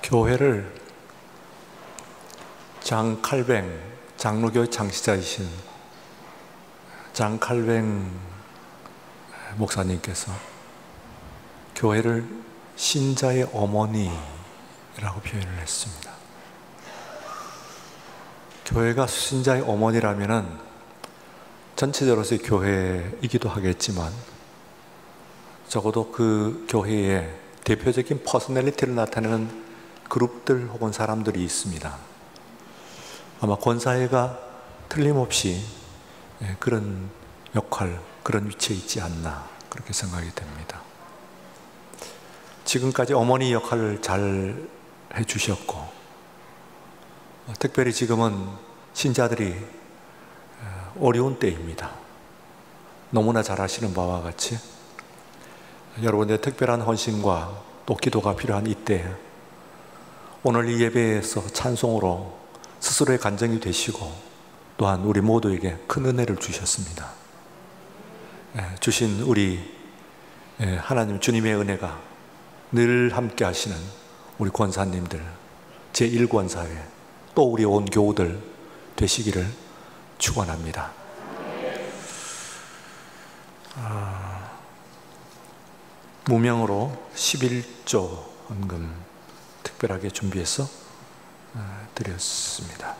교회를 장 칼뱅, 장로교의 창시자이신 장 칼뱅 목사님께서 교회를 신자의 어머니라고 표현을 했습니다. 교회가 신자의 어머니라면은 전체적으로서의 교회이기도 하겠지만 적어도 그 교회의 대표적인 퍼스널리티를 나타내는 그룹들 혹은 사람들이 있습니다. 아마 권사회가 틀림없이 그런 역할, 그런 위치에 있지 않나 그렇게 생각이 됩니다. 지금까지 어머니 역할을 잘 해주셨고, 특별히 지금은 신자들이 어려운 때입니다. 너무나 잘 아시는 바와 같이 여러분의 특별한 헌신과 또 기도가 필요한 이때 오늘 이 예배에서 찬송으로 스스로의 간증이 되시고 또한 우리 모두에게 큰 은혜를 주셨습니다. 주신 우리 하나님 주님의 은혜가 늘 함께 하시는 우리 권사님들, 제1권사회 또 우리 온 교우들 되시기를 축원합니다. 무명으로 11조 헌금 특별하게 준비해서 드렸습니다.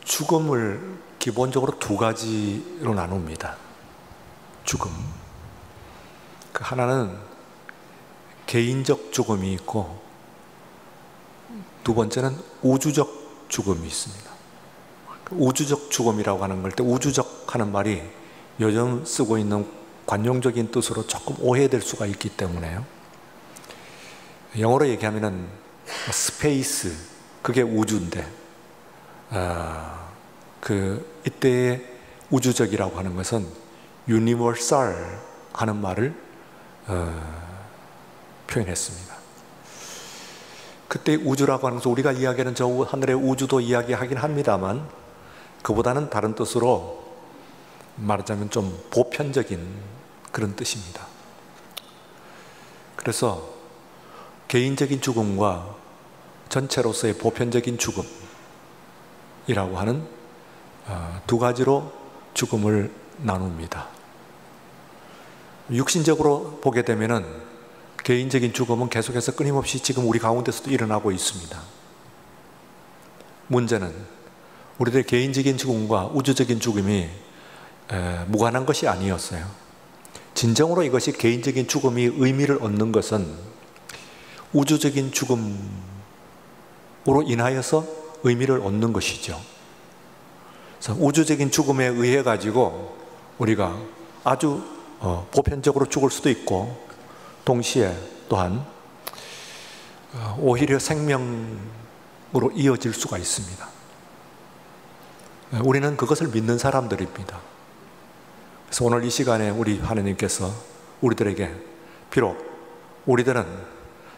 죽음을 기본적으로 두 가지로 나눕니다. 죽음. 그 하나는 개인적 죽음이 있고 두 번째는 우주적 죽음이 있습니다. 우주적 죽음이라고 하는 걸 때 우주적 하는 말이 요즘 쓰고 있는 관용적인 뜻으로 조금 오해될 수가 있기 때문에요. 영어로 얘기하면은 스페이스, 그게 우주인데 이때의 우주적이라고 하는 것은 유니버설 하는 말을 표현했습니다. 그때 우주라고 하는 것은 우리가 이야기하는 저 하늘의 우주도 이야기하긴 합니다만 그보다는 다른 뜻으로 말하자면 좀 보편적인 그런 뜻입니다. 그래서 개인적인 죽음과 전체로서의 보편적인 죽음이라고 하는 두 가지로 죽음을 나눕니다. 육신적으로 보게 되면은 개인적인 죽음은 계속해서 끊임없이 지금 우리 가운데서도 일어나고 있습니다. 문제는 우리들의 개인적인 죽음과 우주적인 죽음이 무관한 것이 아니었어요. 진정으로 이것이 개인적인 죽음이 의미를 얻는 것은 우주적인 죽음으로 인하여서 의미를 얻는 것이죠. 그래서 우주적인 죽음에 의해 가지고 우리가 아주 보편적으로 죽을 수도 있고 동시에 또한 오히려 생명으로 이어질 수가 있습니다. 우리는 그것을 믿는 사람들입니다. 그래서 오늘 이 시간에 우리 하나님께서 우리들에게 비록 우리들은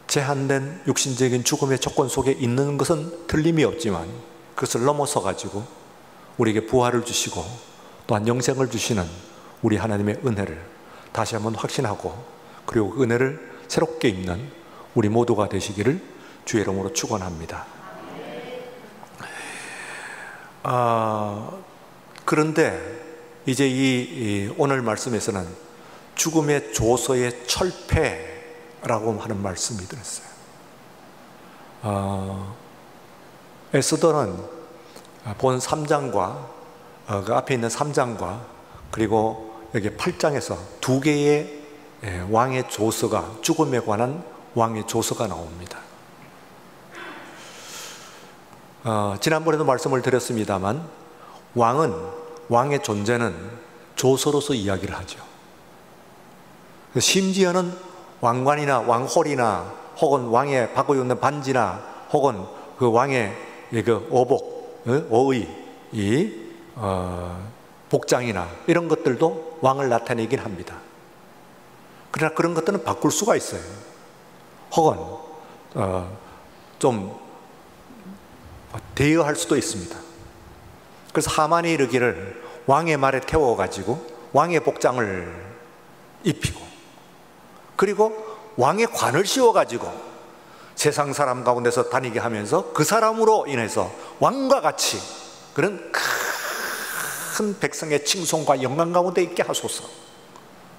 제한된 육신적인 죽음의 조건 속에 있는 것은 틀림이 없지만 그것을 넘어서 가지고 우리에게 부활을 주시고 또한 영생을 주시는 우리 하나님의 은혜를 다시 한번 확신하고 그리고 그 은혜를 새롭게 입는 우리 모두가 되시기를 주의 이름으로 축원합니다. 그런데 이제 이 오늘 말씀에서는 죽음의 조서의 철폐라고 하는 말씀이 들었어요. 에스더는 본 3장과 그 앞에 있는 3장과 그리고 여기 8장에서 두 개의 왕의 조서가 죽음에 관한 왕의 조서가 나옵니다. 지난번에도 말씀을 드렸습니다만 왕의 존재는 조서로서 이야기를 하죠. 심지어는 왕관이나 왕홀이나 혹은 왕의 받고 있는 반지나 혹은 그 왕의 그 어복, 어의 복장이나 이런 것들도 왕을 나타내긴 합니다. 그러나 그런 것들은 바꿀 수가 있어요. 혹은 좀 대여할 수도 있습니다. 그래서 하만이 이르기를 왕의 말에 태워가지고 왕의 복장을 입히고, 그리고 왕의 관을 씌워가지고 세상 사람 가운데서 다니게 하면서 그 사람으로 인해서 왕과 같이 그런 큰 백성의 칭송과 영광 가운데 있게 하소서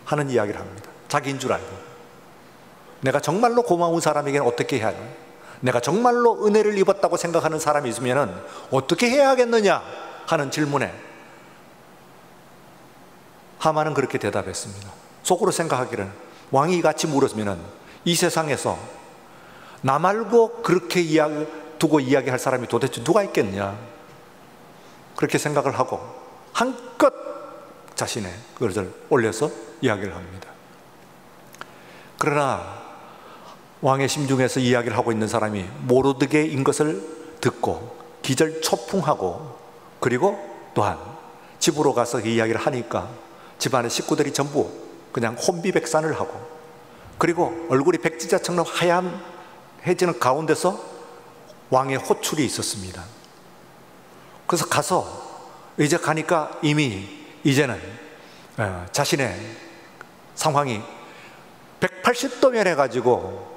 하는 이야기를 합니다. 자기인 줄 알고. 내가 정말로 고마운 사람에게는 어떻게 해야 하냐, 내가 정말로 은혜를 입었다고 생각하는 사람이 있으면 어떻게 해야 하겠느냐 하는 질문에 하만은 그렇게 대답했습니다. 속으로 생각하기를, 왕이 같이 물었으면 이 세상에서 나 말고 그렇게 두고 이야기할 사람이 도대체 누가 있겠냐, 그렇게 생각을 하고 한껏 자신의 그것을 올려서 이야기를 합니다. 그러나 왕의 심중에서 이야기를 하고 있는 사람이 모르드게인 것을 듣고 기절초풍하고, 그리고 또한 집으로 가서 그 이야기를 하니까 집안의 식구들이 전부 그냥 혼비백산을 하고, 그리고 얼굴이 백지자처럼 하얀해지는 가운데서 왕의 호출이 있었습니다. 그래서 가서 이제 가니까 이미 이제는 자신의 상황이 180도 변해가지고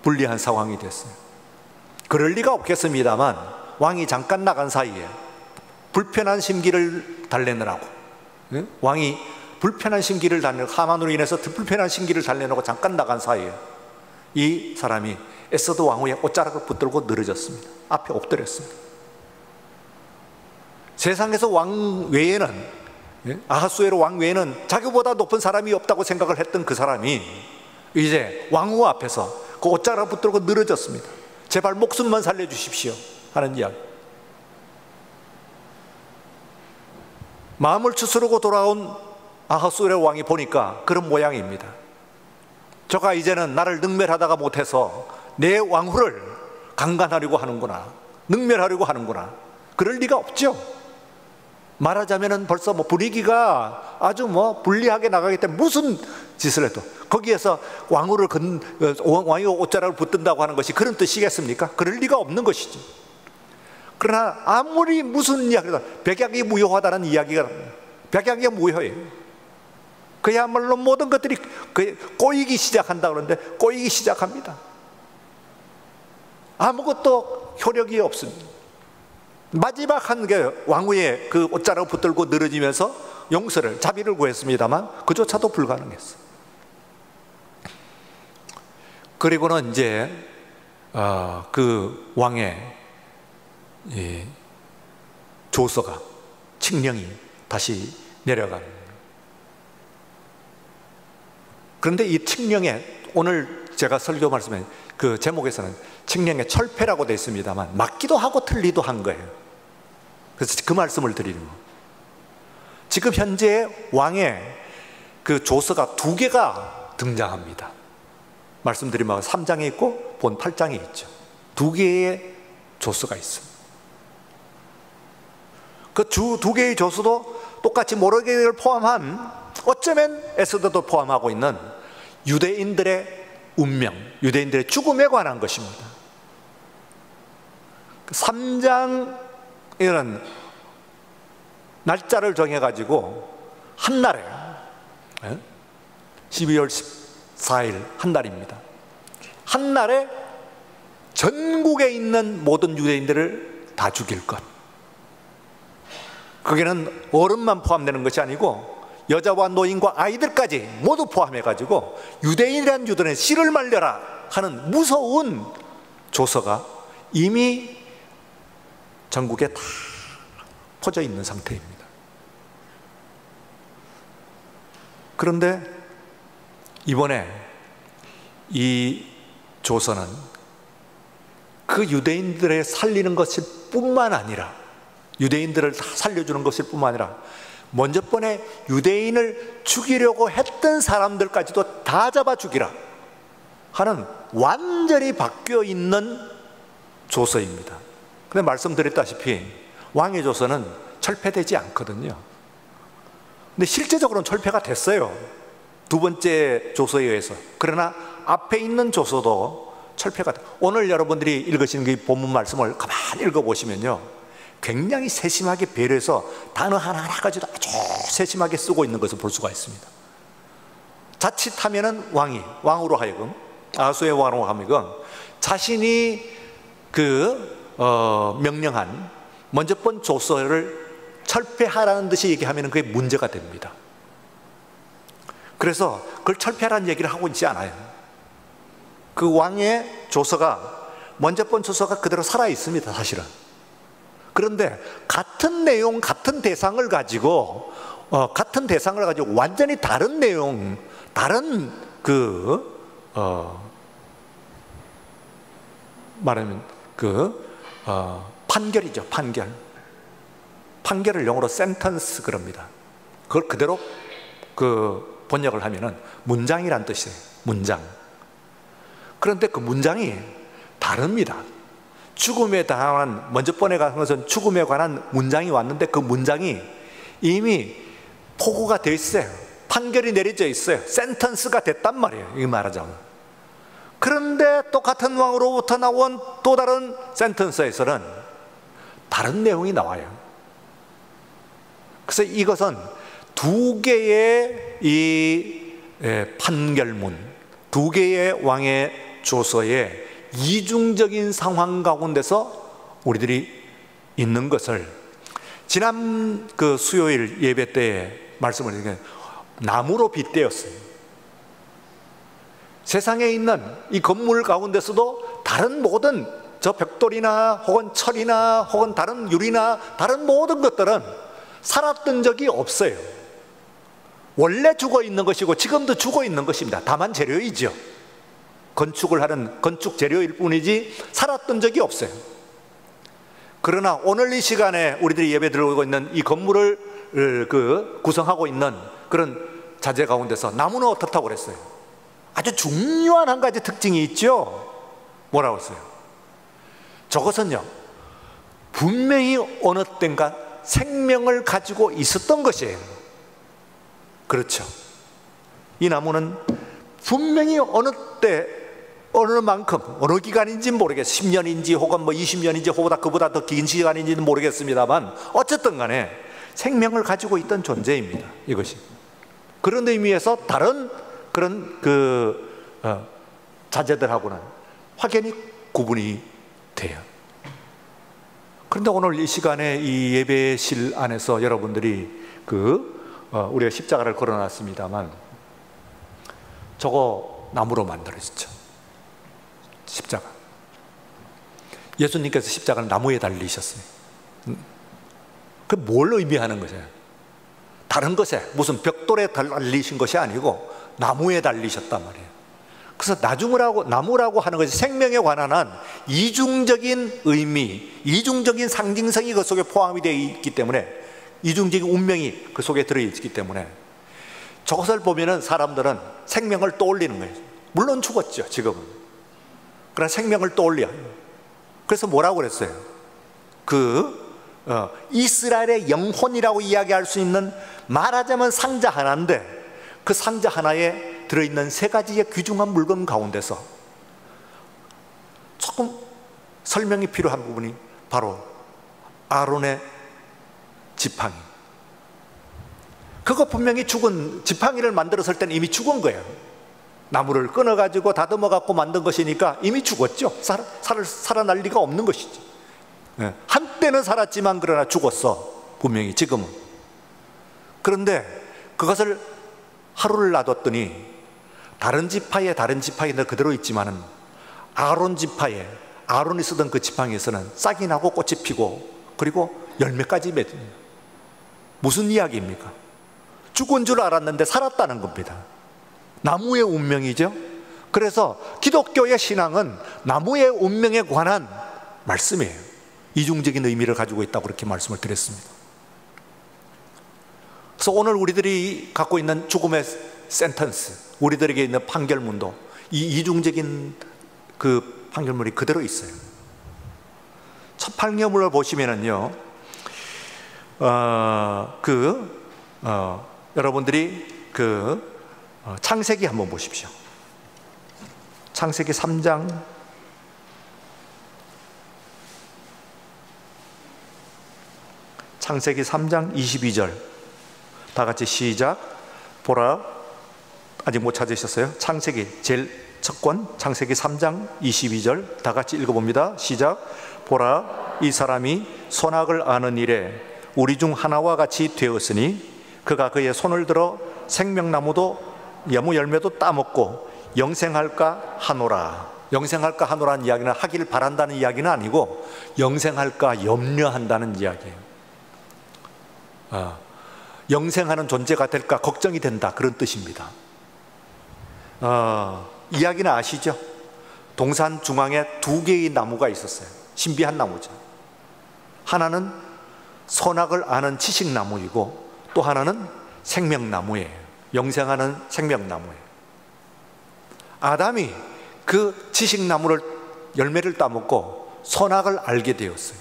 불리한 상황이 됐어요. 그럴 리가 없겠습니다만 왕이 잠깐 나간 사이에 불편한 심기를 달래느라고, 왕이 불편한 심기를 달래고, 하만으로 인해서 불편한 심기를 달래놓고 잠깐 나간 사이에 이 사람이 에스더 왕후의 옷자락을 붙들고 늘어졌습니다. 앞에 엎드렸습니다. 세상에서 왕 외에는, 아하수에로 왕 외에는 자기보다 높은 사람이 없다고 생각을 했던 그 사람이 이제 왕후 앞에서 그 옷자락을 붙들고 늘어졌습니다. 제발 목숨만 살려주십시오 하는 이야기. 마음을 추스르고 돌아온 아하수에로 왕이 보니까 그런 모양입니다. 저가 이제는 나를 능멸하다가 못해서 내 왕후를 강간하려고 하는구나, 능멸하려고 하는구나. 그럴 리가 없죠. 말하자면 벌써 분위기가 아주 불리하게 나가기 때문에 무슨 짓을 해도 거기에서 왕의 옷자락을 붙든다고 하는 것이 그런 뜻이겠습니까? 그럴 리가 없는 것이죠. 그러나 아무리 무슨 이야기가, 백약이 무효하다는 이야기가, 백약이 무효해요. 그야말로 모든 것들이 꼬이기 시작한다 그러는데 꼬이기 시작합니다. 아무것도 효력이 없습니다. 마지막 한 게 왕후의 그 옷자락을 붙들고 늘어지면서 용서를, 자비를 구했습니다만 그조차도 불가능했어요. 그리고는 이제 그 왕의 조서가, 칙령이 다시 내려가는. 그런데 이 칙령에, 오늘 제가 설교 말씀에 그 제목에서는 칙령의 철폐라고 되어 있습니다만 맞기도 하고 틀리도 한 거예요. 그래서 그 말씀을 드리는 거. 지금 현재 왕의 그 조서가 2개가 등장합니다. 말씀드린 바가 3장에 있고 본 8장에 있죠. 2개의 조서가 있습니다. 그 2개의 조서도 똑같이 모르게를 포함한, 어쩌면 에스더도 포함하고 있는 유대인들의 운명, 유대인들의 죽음에 관한 것입니다. 3장에는 날짜를 정해가지고 한날에 12월 14일 한날입니다. 한날에 전국에 있는 모든 유대인들을 다 죽일 것. 거기는 어른만 포함되는 것이 아니고 여자와 노인과 아이들까지 모두 포함해가지고 유대인이란 유대인의 씨를 말려라 하는 무서운 조서가 이미 전국에 다 퍼져 있는 상태입니다. 그런데 이번에 이 조서는 그 유대인들의 살리는 것일 뿐만 아니라, 유대인들을 다 살려주는 것일 뿐만 아니라 먼저 번에 유대인을 죽이려고 했던 사람들까지도 다 잡아 죽이라 하는 완전히 바뀌어 있는 조서입니다. 근데 말씀드렸다시피 왕의 조서는 철폐되지 않거든요. 근데 실제적으로는 철폐가 됐어요. 2번째 조서에 의해서. 그러나 앞에 있는 조서도 철폐가 돼요. 오늘 여러분들이 읽으시는 그 본문 말씀을 가만히 읽어보시면요, 굉장히 세심하게 배려해서 단어 하나하나 가지고 아주 세심하게 쓰고 있는 것을 볼 수가 있습니다. 자칫하면은 왕으로 하여금, 아하수의 왕으로 하여금 자신이 명령한 먼저 번 조서를 철폐하라는 듯이 얘기하면 그게 문제가 됩니다. 그래서 그걸 철폐하라는 얘기를 하고 있지 않아요. 그 왕의 조서가, 먼저 번 조서가 그대로 살아 있습니다, 사실은. 그런데 같은 내용, 같은 대상을 가지고 완전히 다른 내용, 다른 말하면 판결이죠, 판결. 판결을 영어로 센턴스 그럽니다. 그걸 그대로 번역을 하면은 문장이란 뜻이에요. 문장. 그런데 그 문장이 다릅니다. 죽음에 관한, 먼저 번에 간 것은 죽음에 관한 문장이 왔는데 그 문장이 이미 포고가 되어 있어요. 판결이 내려져 있어요. 센턴스가 됐단 말이에요, 이 말하자면. 그런데 똑같은 왕으로부터 나온 또 다른 센턴스에서는 다른 내용이 나와요. 그래서 이것은 두 개의 판결문, 두 개의 왕의 조서에 이중적인 상황 가운데서 우리들이 있는 것을 지난 수요일 예배 때에 말씀을 드린 나무로 빗대었어요. 세상에 있는 이 건물 가운데서도 다른 모든 저 벽돌이나 혹은 철이나 혹은 다른 유리나 다른 모든 것들은 살았던 적이 없어요. 원래 죽어 있는 것이고 지금도 죽어 있는 것입니다. 다만 재료이죠. 건축을 하는 건축 재료일 뿐이지 살았던 적이 없어요. 그러나 오늘 이 시간에 우리들이 예배 드리고 있는 이 건물을 구성하고 있는 그런 자재 가운데서 나무는 어떻다고 그랬어요? 아주 중요한 한 가지 특징이 있죠. 뭐라고 했어요? 저것은요, 분명히 어느 때인가 생명을 가지고 있었던 것이에요. 그렇죠. 이 나무는 분명히 어느 때, 어느 만큼, 어느 기간인지는 모르겠어요. 10년인지 혹은 20년인지 혹은 그보다 더 긴 시간인지는 모르겠습니다만 어쨌든 간에 생명을 가지고 있던 존재입니다, 이것이. 그런 의미에서 다른 그런 자재들하고는 확연히 구분이 돼요. 그런데 오늘 이 시간에 이 예배실 안에서 여러분들이 우리가 십자가를 걸어놨습니다만 저거 나무로 만들어졌죠. 십자가. 예수님께서 십자가는 나무에 달리셨어요. 그 뭘 의미하는 거죠? 다른 것에 무슨 벽돌에 달리신 것이 아니고 나무에 달리셨단 말이에요. 그래서 나무라고 하는 것이 생명에 관한 한 이중적인 의미, 이중적인 상징성이 그 속에 포함이 되어 있기 때문에, 이중적인 운명이 그 속에 들어있기 때문에 저것을 보면은 사람들은 생명을 떠올리는 거예요. 물론 죽었죠, 지금은. 그러나 생명을 떠올려. 그래서 뭐라고 그랬어요? 이스라엘의 영혼이라고 이야기할 수 있는, 말하자면 상자 하나인데 그 상자 하나에 들어있는 세 가지의 귀중한 물건 가운데서 조금 설명이 필요한 부분이 바로 아론의 지팡이. 그거 분명히 죽은, 지팡이를 만들었을 때는 이미 죽은 거예요. 나무를 끊어가지고 다듬어갖고 만든 것이니까 이미 죽었죠. 살아날 리가 없는 것이죠. 한때는 살았지만 그러나 죽었어, 분명히 지금은. 그런데 그것을 하루를 놔뒀더니 다른 지파에는 그대로 있지만은 아론 지파에, 아론이 쓰던 그 지팡이에서는 싹이 나고 꽃이 피고 그리고 열매까지 맺습니다. 무슨 이야기입니까? 죽은 줄 알았는데 살았다는 겁니다. 나무의 운명이죠. 그래서 기독교의 신앙은 나무의 운명에 관한 말씀이에요. 이중적인 의미를 가지고 있다고 그렇게 말씀을 드렸습니다. 그래서 오늘 우리들이 갖고 있는 죽음의 센턴스, 우리들에게 있는 판결문도 이 이중적인 그 판결문이 그대로 있어요. 첫 판결문을 보시면은요, 여러분들이 창세기 한번 보십시오. 창세기 3장 22절. 다 같이 시작. 보라. 아직 못 찾으셨어요? 창세기 제일 첫 권, 창세기 3장 22절 다 같이 읽어봅니다. 시작. 보라, 이 사람이 선악을 아는 일에 우리 중 하나와 같이 되었으니 그가 그의 손을 들어 생명나무도 나무 열매도 따먹고 영생할까 하노라. 영생할까 하노라는 이야기는 하기를 바란다는 이야기는 아니고 영생할까 염려한다는 이야기예요. 영생하는 존재가 될까 걱정이 된다, 그런 뜻입니다. 이야기는 아시죠? 동산 중앙에 두 개의 나무가 있었어요. 신비한 나무죠. 하나는 선악을 아는 지식나무이고 또 하나는 생명나무예요. 영생하는 생명나무예요. 아담이 그 지식나무를 열매를 따먹고 선악을 알게 되었어요.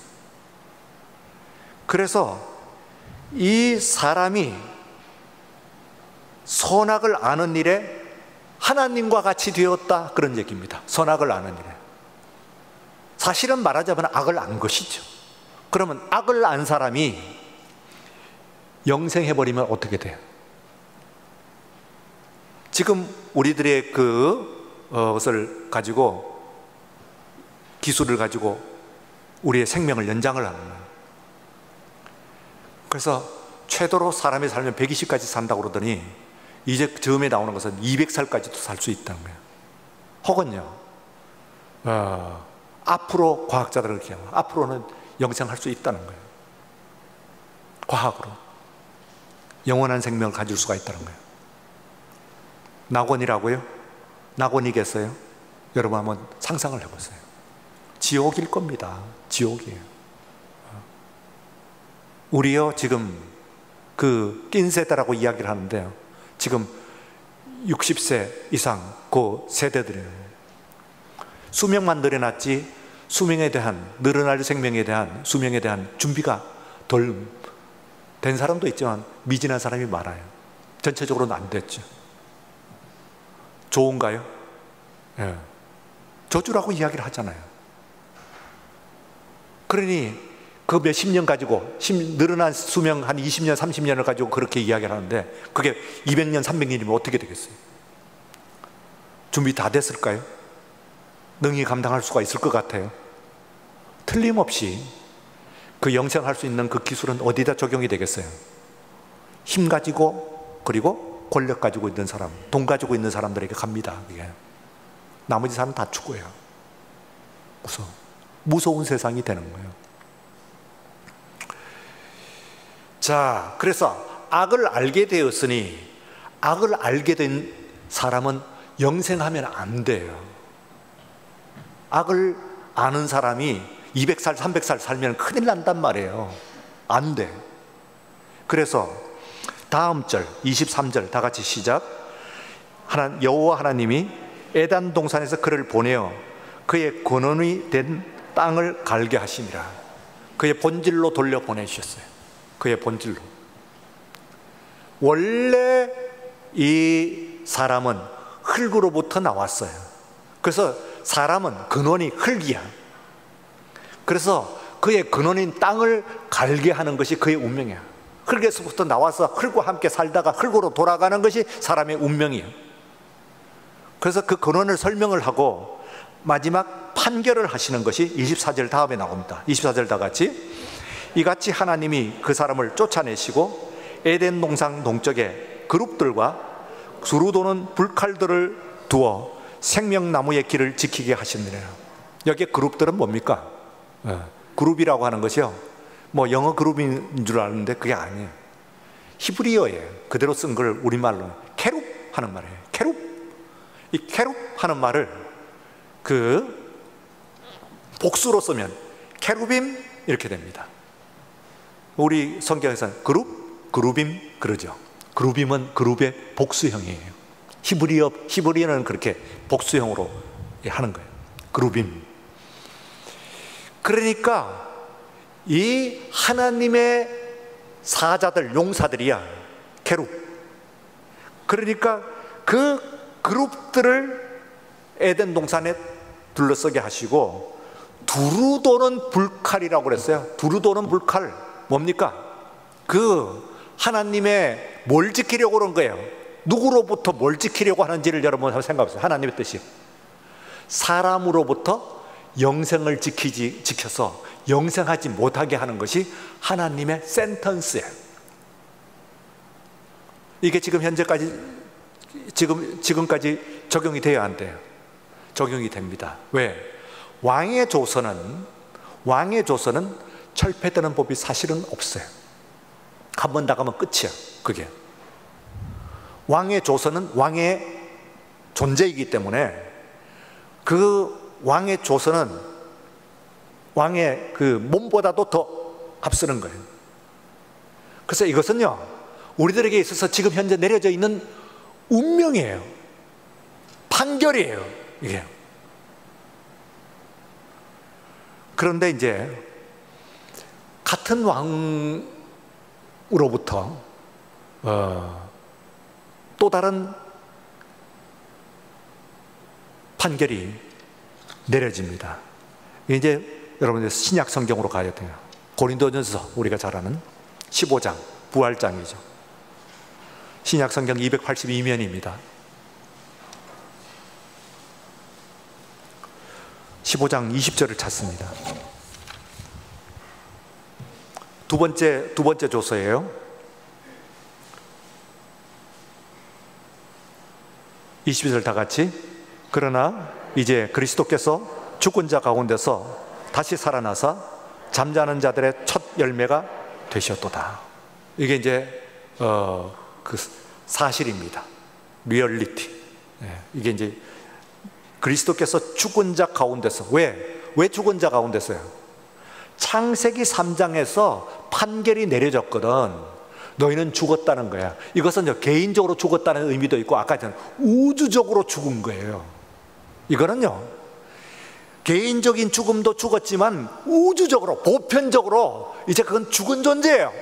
그래서 이 사람이 선악을 아는 일에 하나님과 같이 되었다, 그런 얘기입니다. 선악을 아는 일에. 사실은 말하자면 악을 안 것이죠. 그러면 악을 안 사람이 영생해버리면 어떻게 돼요? 지금 우리들의 그것을 가지고, 기술을 가지고 우리의 생명을 연장을 하는 거예요. 그래서 최대로 사람이 살면 120까지 산다고 그러더니 이제 처음에 나오는 것은 200살까지도 살 수 있다는 거예요. 혹은요, 앞으로 과학자들은 그렇게 합니다. 앞으로는 영생할 수 있다는 거예요. 과학으로 영원한 생명을 가질 수가 있다는 거예요. 낙원이라고요? 낙원이겠어요? 여러분 한번 상상을 해보세요. 지옥일 겁니다. 지옥이에요. 우리요, 지금 그 낀세대라고 이야기를 하는데요, 지금 60세 이상 그 세대들이에요. 수명만 늘어났지 수명에 대한, 늘어날 생명에 대한, 수명에 대한 준비가 덜 된 사람도 있지만 미진한 사람이 많아요. 전체적으로는 안 됐죠. 좋은가요? 예. 저주라고 이야기를 하잖아요. 그러니 그 몇십 년 가지고 늘어난 수명 한 20년, 30년을 가지고 그렇게 이야기를 하는데 그게 200년, 300년이면 어떻게 되겠어요? 준비 다 됐을까요? 능히 감당할 수가 있을 것 같아요? 틀림없이 그 영생할 수 있는 그 기술은 어디다 적용이 되겠어요? 힘 가지고, 그리고 권력 가지고 있는 사람, 돈 가지고 있는 사람들에게 갑니다. 그게. 나머지 사람은 다 죽어요. 무서운 세상이 되는 거예요. 자, 그래서 악을 알게 되었으니, 악을 알게 된 사람은 영생하면 안 돼요. 악을 아는 사람이 200살, 300살 살면 큰일 난단 말이에요. 안 돼. 그래서 다음 절 23절 다 같이 시작. 여호와 하나님이 에단 동산에서 그를 보내어 그의 근원이 된 땅을 갈게 하시니라. 그의 본질로 돌려보내셨어요. 그의 본질로. 원래 이 사람은 흙으로부터 나왔어요. 그래서 사람은 근원이 흙이야. 그래서 그의 근원인 땅을 갈게 하는 것이 그의 운명이야. 흙에서부터 나와서 흙과 함께 살다가 흙으로 돌아가는 것이 사람의 운명이에요. 그래서 그 근원을 설명을 하고 마지막 판결을 하시는 것이 24절 다음에 나옵니다. 24절 다 같이. 이같이 하나님이 그 사람을 쫓아내시고 에덴 동산 동쪽에 그룹들과 두루 도는 불칼들을 두어 생명나무의 길을 지키게 하시느니라. 여기에 그룹들은 뭡니까? 그룹이라고 하는 것이요, 뭐 영어 그룹인 줄 아는데 그게 아니에요. 히브리어예요. 그대로 쓴 걸 우리말로 케룹 하는 말이에요. 케룹. 이 케룹 하는 말을 그 복수로 쓰면 케루빔 이렇게 됩니다. 우리 성경에서는 그룹임 그러죠. 그룹임은 그룹의 복수형이에요. 히브리어는 그렇게 복수형으로 하는 거예요. 그룹임. 그러니까 이 하나님의 사자들, 용사들이야, 케룹. 그러니까 그 그룹들을 에덴 동산에 둘러서게 하시고 두루 도는 불칼이라고 그랬어요. 두루 도는 불칼 뭡니까? 그 하나님의 뭘 지키려고 그런 거예요? 누구로부터 뭘 지키려고 하는지를 여러분 한번 생각해보세요. 하나님의 뜻이 사람으로부터 영생을 지켜서 영생하지 못하게 하는 것이 하나님의 센턴스예요. 이게 지금 현재까지 지금까지 적용이 돼야 안 돼요? 적용이 됩니다. 왜? 왕의 조서는 철폐되는 법이 사실은 없어요. 한 번 나가면 끝이야. 그게 왕의 조서는 왕의 존재이기 때문에 그 왕의 조서는 왕의 그 몸보다도 더 앞서는 거예요. 그래서 이것은요, 우리들에게 있어서 지금 현재 내려져 있는 운명이에요. 판결이에요, 이게. 그런데 이제 같은 왕으로부터 또 다른 판결이 내려집니다. 이제 여러분들 신약 성경으로 가야 돼요. 고린도전서, 우리가 잘 아는 15장, 부활장이죠. 신약 성경 282면입니다. 15장 20절을 찾습니다. 두 번째 조서예요. 20절 다 같이. 그러나 이제 그리스도께서 죽은 자 가운데서 다시 살아나사 잠자는 자들의 첫 열매가 되셨도다. 이게 이제 그 사실입니다. 리얼리티. 이게 이제 그리스도께서 죽은 자 가운데서, 왜 죽은 자 가운데서요? 창세기 3장에서 판결이 내려졌거든. 너희는 죽었다는 거야. 이것은 개인적으로 죽었다는 의미도 있고, 아까 전에 우주적으로 죽은 거예요. 이거는요, 개인적인 죽음도 죽었지만 우주적으로, 보편적으로 이제 그건 죽은 존재예요.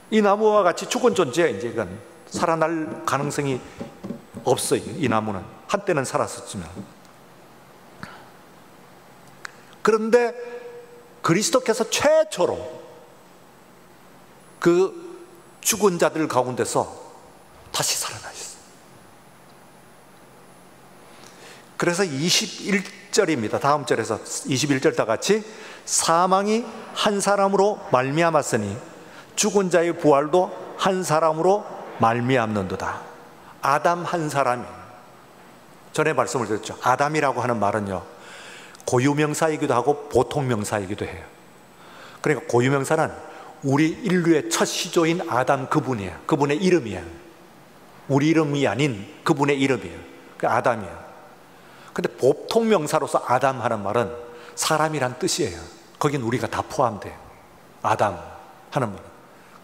이 나무와 같이 죽은 존재예요. 이제 이건 살아날 가능성이 없어요. 이 나무는 한때는 살았었지만. 그런데 그리스도께서 최초로 그 죽은 자들 가운데서 다시 살아나셨어요. 그래서 21절입니다. 다음 절에서 21절 다 같이. 사망이 한 사람으로 말미암았으니 죽은 자의 부활도 한 사람으로 말미암는도다. 아담 한 사람이, 전에 말씀을 드렸죠. 아담이라고 하는 말은요, 고유명사이기도 하고 보통명사이기도 해요. 그러니까 고유명사는 우리 인류의 첫 시조인 아담 그분이에요. 그분의 이름이에요. 우리 이름이 아닌 그분의 이름이에요. 그 아담이에요. 근데 보통명사로서 아담 하는 말은 사람이란 뜻이에요. 거긴 우리가 다 포함돼요. 아담 하는 말은.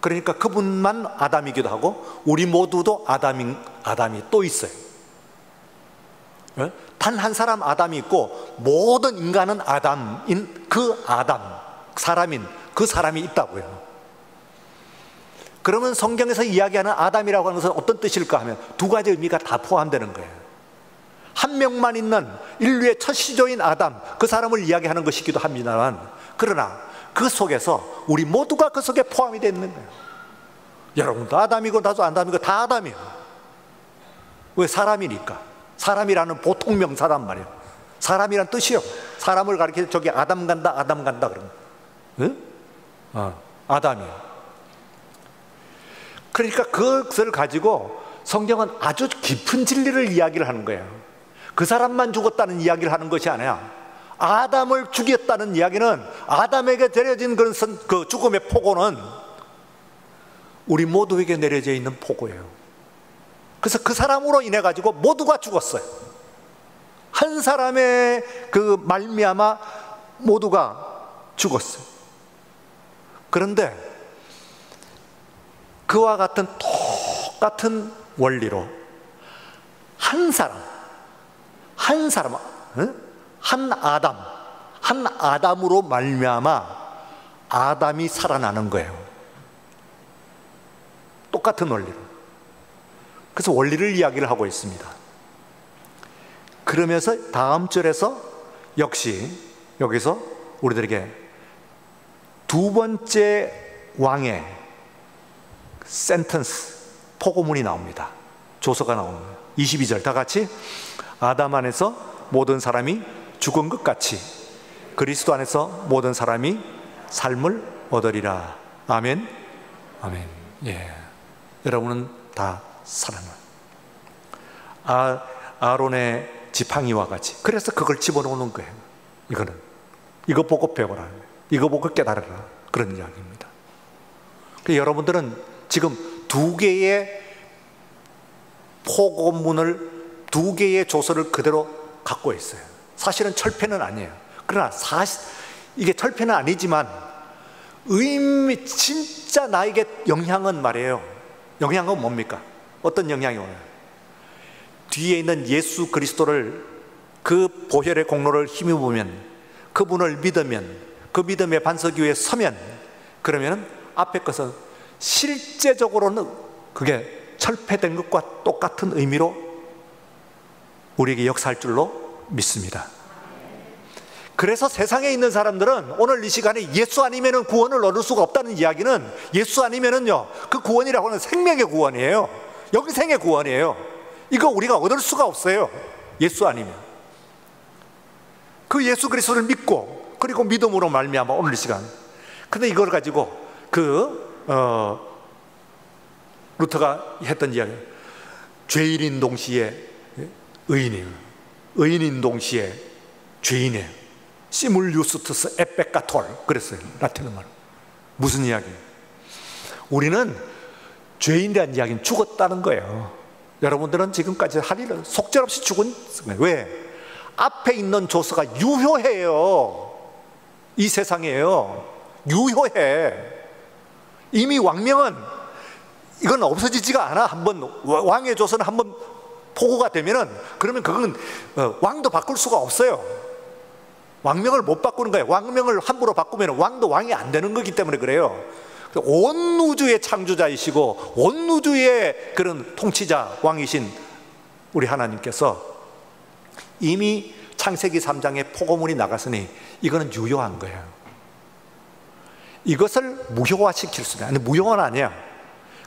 그러니까 그분만 아담이기도 하고 우리 모두도 아담이 또 있어요. 단 한 사람 아담이 있고 모든 인간은 아담인 그 아담, 사람인 그 사람이 있다고요. 그러면 성경에서 이야기하는 아담이라고 하는 것은 어떤 뜻일까 하면 두 가지 의미가 다 포함되는 거예요. 한 명만 있는 인류의 첫 시조인 아담, 그 사람을 이야기하는 것이기도 합니다만, 그러나 그 속에서 우리 모두가 그 속에 포함이 되어 있는 거예요. 여러분도 아담이고 나도 아담이고 다 아담이에요. 왜? 사람이니까. 사람이라는 보통 명사란 말이에요. 사람이란 뜻이요. 사람을 가리켜 저기 아담 간다 그러는 거예요. 아담이에요. 그러니까 그것을 가지고 성경은 아주 깊은 진리를 이야기를 하는 거예요. 그 사람만 죽었다는 이야기를 하는 것이 아니라 아담을 죽였다는 이야기는, 아담에게 내려진 그 죽음의 포고는 우리 모두에게 내려져 있는 포고예요. 그래서 그 사람으로 인해 가지고 모두가 죽었어요. 한 사람의 그 말미암아 모두가 죽었어요. 그런데 그와 같은 똑같은 원리로 한 아담으로 말미암아 아담이 살아나는 거예요. 똑같은 원리로. 그래서 원리를 이야기를 하고 있습니다. 그러면서 다음 절에서 역시 여기서 우리들에게 두 번째 왕의 센텐스, 포고문이 나옵니다. 조서가 나옵니다. 22절 다 같이 아담 안에서 모든 사람이 죽은 것 같이 그리스도 안에서 모든 사람이 삶을 얻으리라. 아멘. 아멘. 예. 여러분은 다 살아나. 아론의 지팡이와 같이. 그래서 그걸 집어넣는 거예요. 이거는 이거 보고 배워라, 이거 보고 깨달아라, 그런 이야기입니다. 여러분들은 지금 두 개의 포고문을, 두 개의 조서를 그대로 갖고 있어요. 사실은 철폐는 아니에요. 그러나 이게 철폐는 아니지만 의미, 진짜 나에게 영향은 말이에요. 영향은 뭡니까? 어떤 영향이 오나요? 뒤에 있는 예수 그리스도를, 그 보혈의 공로를 힘입으면, 그분을 믿으면, 그 믿음의 반석 위에 서면, 그러면 앞에 것은 실제적으로는 그게 철폐된 것과 똑같은 의미로 우리에게 역사할 줄로 믿습니다. 그래서 세상에 있는 사람들은 오늘 이 시간에 예수 아니면은 구원을 얻을 수가 없다는 이야기는, 예수 아니면은요, 그 구원이라고 하는 생명의 구원이에요. 영생의 구원이에요. 이거 우리가 얻을 수가 없어요. 예수 아니면. 그 예수 그리스도를 믿고, 그리고 믿음으로 말미암아 오늘 이 시간. 근데 이걸 가지고 루터가 했던 이야기, 죄인인 동시에 의인이에요. 의인인 동시에 죄인이에요. 시물유스투스 에페카톨 그랬어요. 라틴어 말. 무슨 이야기예요? 우리는 죄인이라는 이야기는 죽었다는 거예요. 여러분들은 지금까지 할 일은 속절없이 죽은 거예요. 왜? 앞에 있는 조서가 유효해요. 이 세상에요. 유효해. 이미 왕명은 이건 없어지지가 않아. 한번 왕의 조서는 한번 포고가 되면은, 그러면 그건 왕도 바꿀 수가 없어요. 왕명을 못 바꾸는 거예요. 왕명을 함부로 바꾸면 왕도 왕이 안 되는 거기 때문에 그래요. 온 우주의 창조자이시고 온 우주의 그런 통치자, 왕이신 우리 하나님께서 이미 창세기 3장에 포고문이 나갔으니 이거는 유효한 거예요. 이것을 무효화시킬 수는, 아니 무효화는 아니야.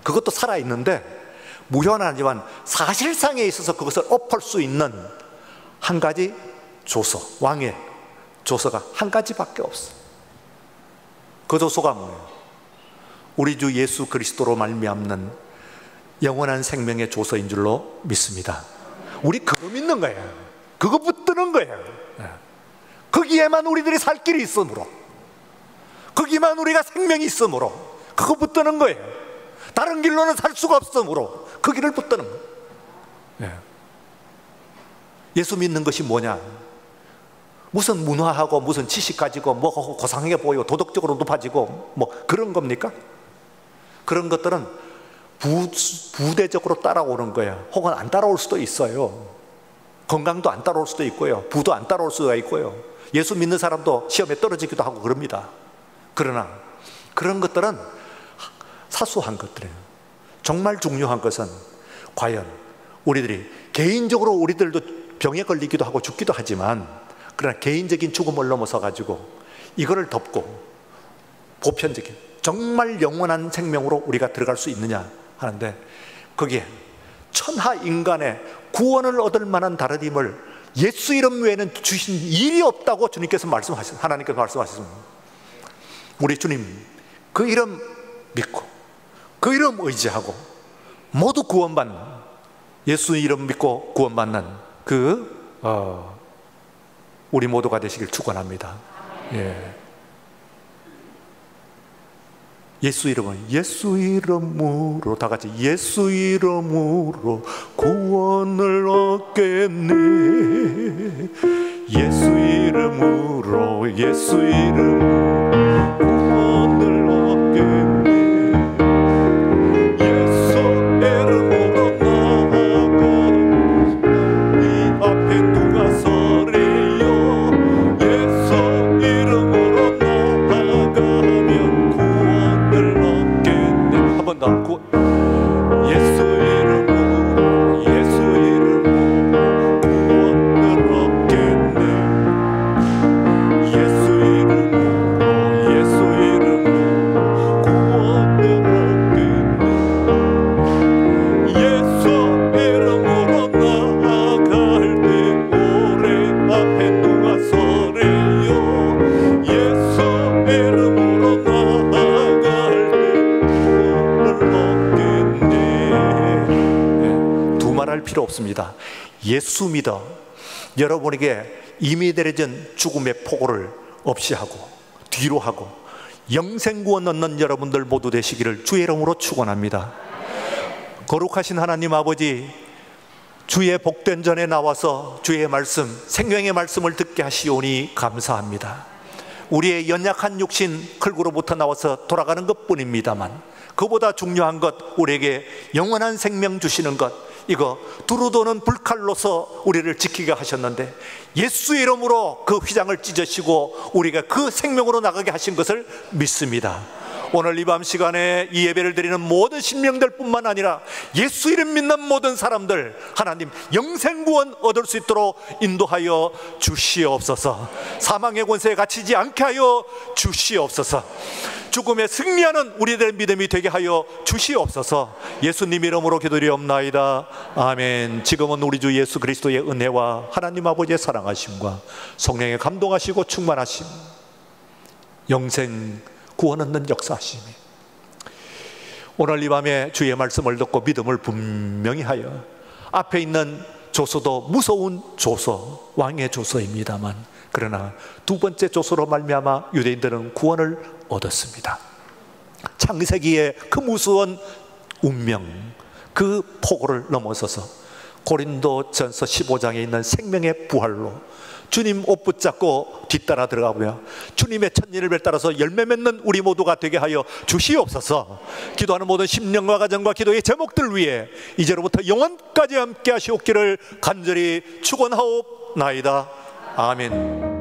그것도 살아있는데 무효화는 아니지만 사실상에 있어서 그것을 엎을 수 있는 한 가지 조서, 왕의 조서가 한 가지밖에 없어. 그 조서가 뭐예요? 우리 주 예수 그리스도로 말미암는 영원한 생명의 조서인 줄로 믿습니다. 우리 그거 믿는 거예요. 그거 붙드는 거예요. 거기에만 우리들이 살 길이 있으므로, 거기만 우리가 생명이 있으므로 그거 붙드는 거예요. 다른 길로는 살 수가 없으므로 그 길을 붙드는 거예요. 예수 믿는 것이 뭐냐? 무슨 문화하고 무슨 지식 가지고 뭐 고상하게 보이고 도덕적으로 높아지고 뭐 그런 겁니까? 그런 것들은 부대적으로 따라오는 거예요. 혹은 안 따라올 수도 있어요. 건강도 안 따라올 수도 있고요. 부도 안 따라올 수가 있고요. 예수 믿는 사람도 시험에 떨어지기도 하고 그럽니다. 그러나 그런 것들은 사소한 것들이에요. 정말 중요한 것은 과연 우리들이 개인적으로, 우리들도 병에 걸리기도 하고 죽기도 하지만, 그러나 개인적인 죽음을 넘어서 가지고 이거를 덮고 보편적인 정말 영원한 생명으로 우리가 들어갈 수 있느냐 하는데, 거기에 천하 인간의 구원을 얻을 만한 다른 힘을 예수 이름 외에는 주신 일이 없다고 주님께서 말씀하셨습니다. 하나님께서 말씀하셨습니다. 우리 주님 그 이름 믿고 그 이름 의지하고 모두 구원받는, 예수 이름 믿고 구원받는 우리 모두가 되시길 축원합니다. 예. 예수 이름은, 예수 이름으로 다 같이 예수 이름으로 구원을 얻겠네. 예수 이름으로, 예수 이름으로 구원을 얻겠네. 예수 이름으로 나아가 이 앞에 누가 서래요. 예수 이름으로 나아가면 구원을 얻겠네. 한 번 더. 예수 이름으로, 예수 이름으로 구원을 얻겠네. 예수 이름으로, 예수 이름으로 구원을 두려워할 필요 없습니다. 예수 믿어 여러분에게 이미 내려진 죽음의 포고를 없이 하고 뒤로 하고 영생구원 얻는 여러분들 모두 되시기를 주의 이름으로 축원합니다. 거룩하신 하나님 아버지, 주의 복된 전에 나와서 주의 말씀, 생명의 말씀을 듣게 하시오니 감사합니다. 우리의 연약한 육신 클구로부터 나와서 돌아가는 것뿐입니다만, 그보다 중요한 것, 우리에게 영원한 생명 주시는 것, 이거 두루 도는 불칼로서 우리를 지키게 하셨는데 예수의 이름으로 그 휘장을 찢으시고 우리가 그 생명으로 나가게 하신 것을 믿습니다. 오늘 이 밤 시간에 이 예배를 드리는 모든 신명들 뿐만 아니라 예수 이름 믿는 모든 사람들, 하나님 영생구원 얻을 수 있도록 인도하여 주시옵소서. 사망의 권세에 갇히지 않게 하여 주시옵소서. 죽음에 승리하는 우리들의 믿음이 되게 하여 주시옵소서. 예수님 이름으로 기도드리옵나이다. 아멘. 지금은 우리 주 예수 그리스도의 은혜와 하나님 아버지의 사랑하심과 성령의 감동하시고 충만하심, 영생 구원 얻는 역사하심이 오늘 이 밤에 주의 말씀을 듣고 믿음을 분명히 하여, 앞에 있는 조서도 무서운 조서, 왕의 조서입니다만, 그러나 두 번째 조서로 말미암아 유대인들은 구원을 얻었습니다. 창세기의 그 무서운 운명, 그 포고를 넘어서서 고린도전서 15장에 있는 생명의 부활로 주님 옷 붙잡고 뒤따라 들어가고요, 주님의 첫일을 따라서 열매 맺는 우리 모두가 되게 하여 주시옵소서. 기도하는 모든 심령과 가정과 기도의 제목들 위해 이제로부터 영원까지 함께 하시옵기를 간절히 축원하옵나이다. 아멘.